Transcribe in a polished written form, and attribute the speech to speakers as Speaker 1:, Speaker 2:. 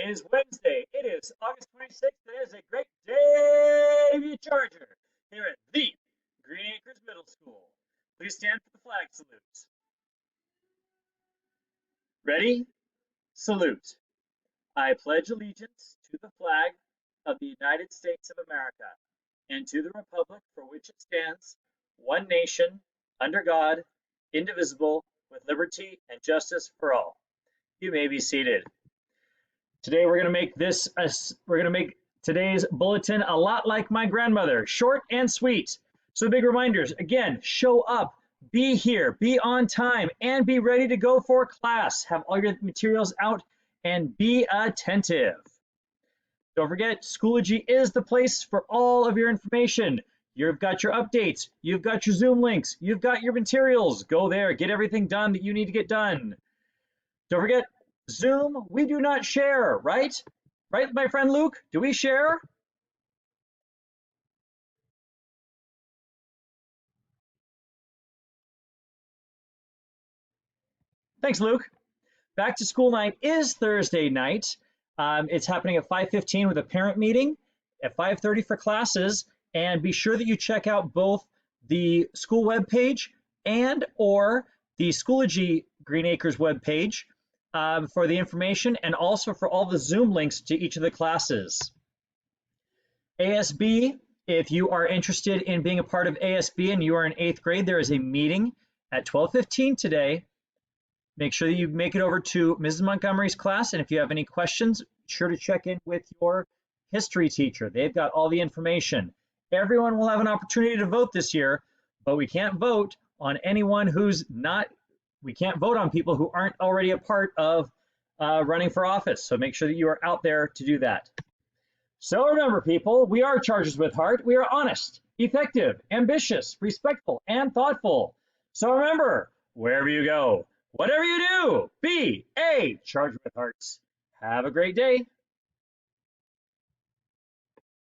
Speaker 1: is Wednesday. It is August 26th. It is a great day to be a Charger here at the Green Acres Middle School. Please stand for the flag salute. Ready? Salute. I pledge allegiance to the flag of the United States of America and to the republic for which it stands, one nation, under God, indivisible, with liberty and justice for all. You may be seated. Today we're going to make today's bulletin a lot like my grandmother, short and sweet. So big reminders, again, show up, be here, be on time, and be ready to go for class. Have all your materials out and be attentive. Don't forget, Schoology is the place for all of your information. You've got your updates, you've got your Zoom links, you've got your materials. Go there, get everything done that you need to get done. Don't forget, Zoom, we do not share, right? Right, my friend Luke? Do we share? Thanks, Luke. Back to school night is Thursday night. It's happening at 5:15 with a parent meeting, at 5:30 for classes, and be sure that you check out both the school webpage and or the Schoology Green Acres webpage for the information and also for all the Zoom links to each of the classes. ASB, if you are interested in being a part of ASB and you are in 8th grade, there is a meeting at 12:15 today. Make sure that you make it over to Mrs. Montgomery's class, and if you have any questions, be sure to check in with your history teacher. They've got all the information. Everyone will have an opportunity to vote this year, but we can't vote on anyone who's not, we can't vote on people who aren't already a part of running for office. So make sure that you are out there to do that. So remember, people, we are Chargers with heart. We are honest, effective, ambitious, respectful, and thoughtful. So remember, wherever you go, whatever you do, be a Charger with hearts. Have a great day.